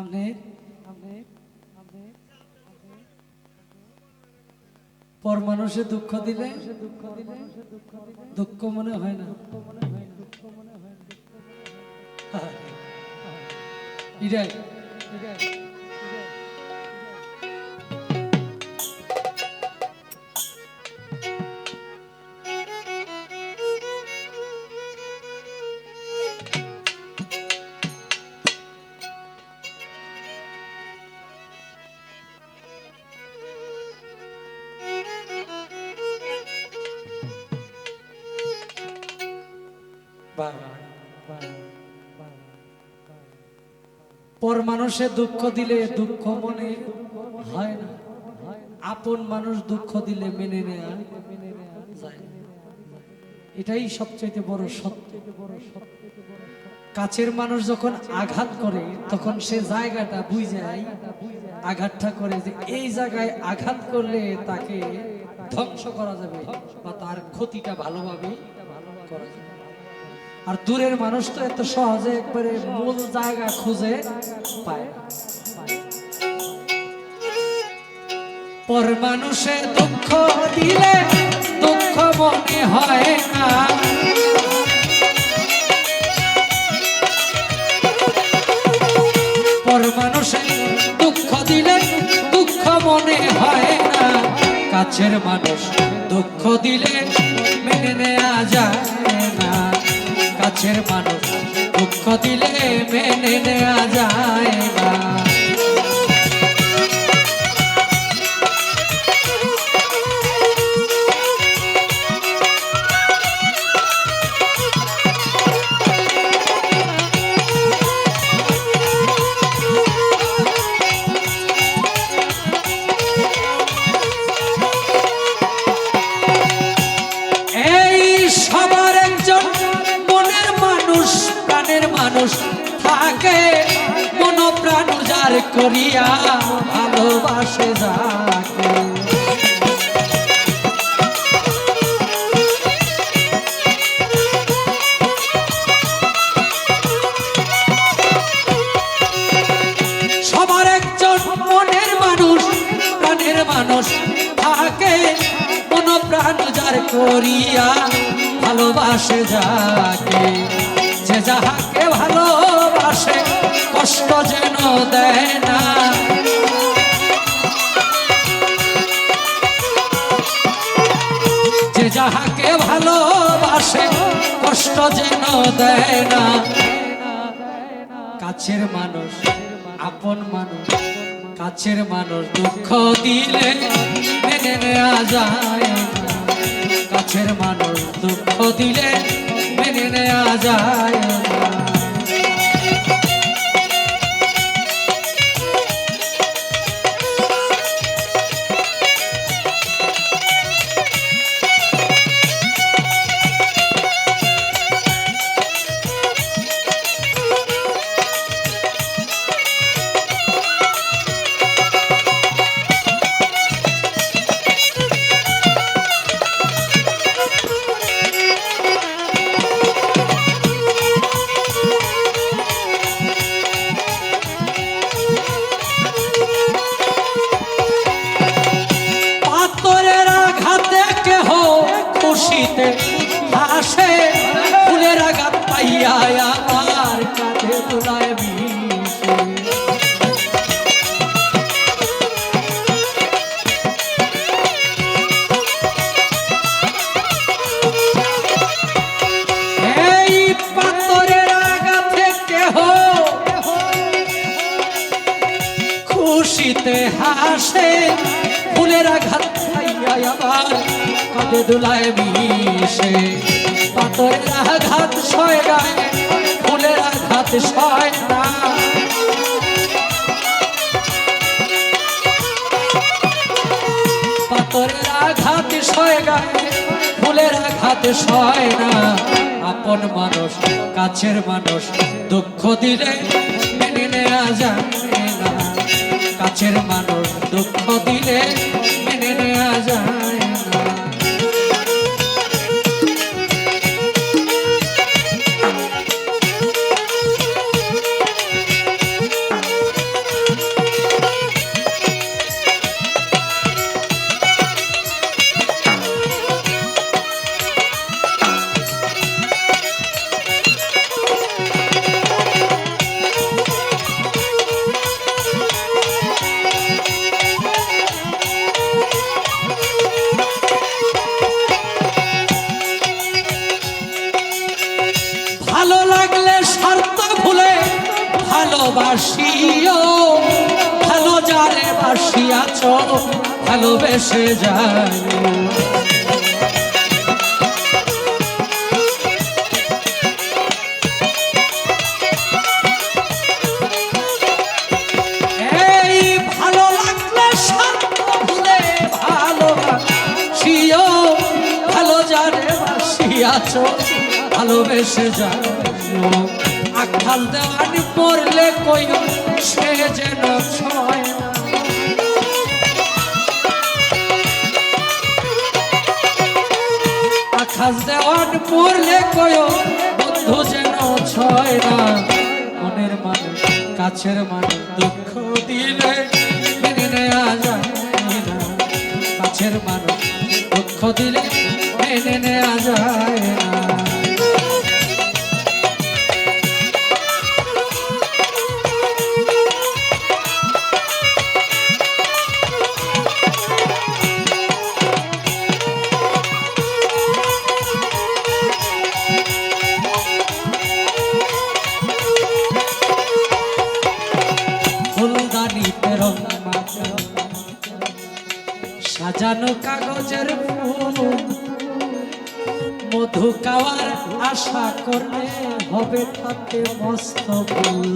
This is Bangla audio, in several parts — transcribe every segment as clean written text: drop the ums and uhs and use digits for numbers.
আপনি পর মানুষে দুঃখ দিলে দুঃখ মনে হয় না। এটাই পর মানুষে দুঃখ দিলে দুঃখ মনে হয় না, আপন মানুষ দুঃখ দিলে মেনে নেয়া যায় না। এটাই সবচেয়ে বড় সত্য। কাছের মানুষ যখন আঘাত করে তখন সে জায়গাটা বুঝে যায়, আঘাতটা করে যে এই জায়গায় আঘাত করলে তাকে ধ্বংস করা যাবে বা তার ক্ষতিটা ভালোভাবে করা যাবে। আর দূরের মানুষ তো এত সহজে একবারে মূল জায়গা খুঁজে পায় না। পর মানুষে দুঃখ দিলে দুঃখ মনে হয় না, পর মানুষে দুঃখ দিলে দুঃখ মনে হয় না, কাছের মানুষ দুঃখ দিলে মেনে নেওয়া যায় না, কাছের মানুষ দুঃখ দিলে মেনে নেওয়া যায় না। মানুষ থাকে মন প্রাণ উজার করিয়া ভালোবাসে যাকে, সবার একজন মনের মানুষ প্রাণের মানুষ থাকে মন প্রাণ উজার করিয়া ভালোবাসে যাকে, যে যাহাকে ভালোবাসে কষ্ট যেন দেয় না, যে যাহাকে ভালোবাসে কষ্ট যেন দেয় না, কাছের মানুষ আপন মানুষ, কাছের মানুষ দুঃখ দিলে মেনে নেওয়া যায় না, কাছের মানুষ দুঃখ দিলে মেনে নেওয়া যায় না। খুশিতে হাসে ফুলের আঘাত পাইয়া আমার কাঁধে তোলায় বিষে, এই পাথরের আঘাত থেকে খুশিতে হাসে ফুলের আঘাত পাইয়া আমার কাঁধে দোলায় বিষে, পাথরের আঘাত সয় গায়ে ফুলের আঘাত সয় না, পাথরের আঘাত সয় গায়ে ফুলের আঘাত সয় না, আপন মানুষ কাছের মানুষ দুঃখ দিলে মেনে নেওয়া যায় না, কাছের মানুষ দুঃখ দিলে মেনে নেওয়া যায় না। লাগলে স্বার্থ ভুলে ভালোবাসিও, ভালো যারে বাসিয়াছ ভালোবেসে যায়। এই ভালো লাগলে স্বার্থ ভুলে ভালোবাসিও, ভালো যারে বাসিয়াছ ভালোবেসে যায়। আখাল দেওয়ানি পড়লে কইও সে যেন ছয় না। আখাল দেওয়ান পড়লে কইও বন্ধু যেন ছয় না। মনের মানুষ কাছের মানুষ দুঃখ দিলে মেনে নেওয়া যায় না। কাছের মানুষ দুঃখ দিলে মেনে নেওয়া যায় না। সাজানো কাগজের ফুল মধু খাওয়ার আশা করলে হবে তাতে মস্ত ফুল।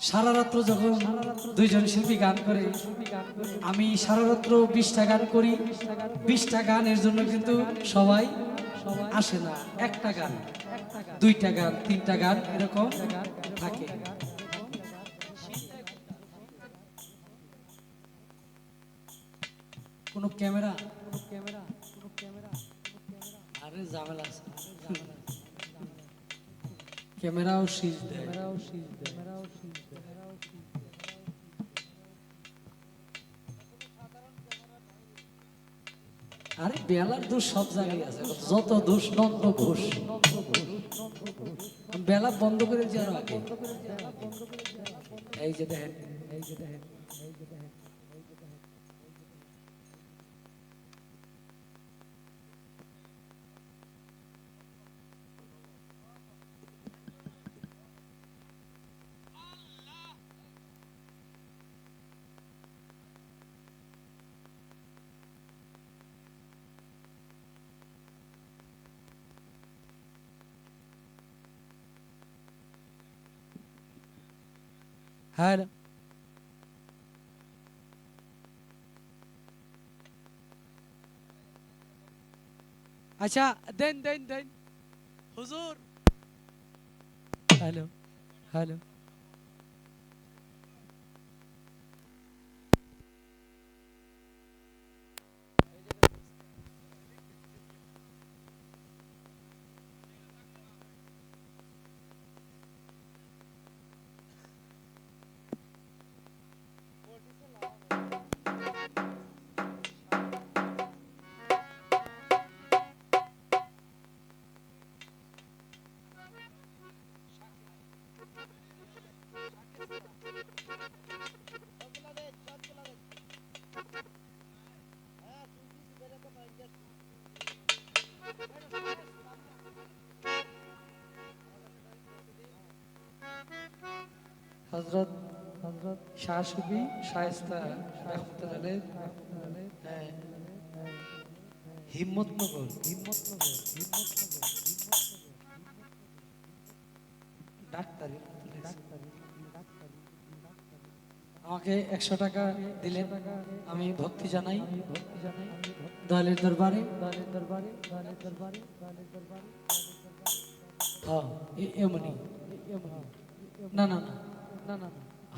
সারা রাত্র যখন দুইজন শিল্পী গান করে, আমি সারা রাত্র 20টা গান করি। 20টা গানের জন্য কিন্তু সবাই আসে না। একটা গান, 2টা গান, 3টা গান এরকম থাকে। কোন ক্যামেরা আরে ঝামেলা আছে, ক্যামেরাও শীষ দেয়। আরে বেলার দোষ সব জায়গায় আছে, যত দোষ নন্দ ঘোষ। বেলা বন্ধ করে যাওয়ার আগে এই যে দেখেন, হ্যাঁ আচ্ছা দেন দেন দেন হুজুর। হ্যালো হ্যালো হযরত শাহ সুফি শায়েস্তা রাহমাতুল্লাহ হিম্মতনগর ডাক্তারি আমাকে 100 টাকা দিলেন, আমি ভক্তি জানাই দয়ালের দরবারে। হ্যাঁ এমনি না না না না না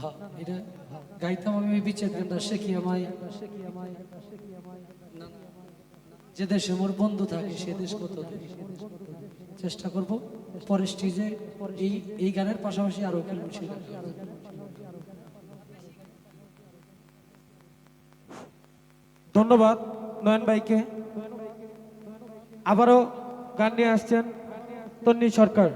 হ্যাঁ এটা গাইতাম আমি বিচ্ছেদ গানটা শেখি আমায়। যে দেশে মোর বন্ধু থাকে সে দেশ কত, চেষ্টা করব পরে স্টেজে এই গানের পাশাপাশি আরো কিছু। ধন্যবাদ নয়ন ভাইকে। আবারও গান নিয়ে আসছেন তন্নি সরকার।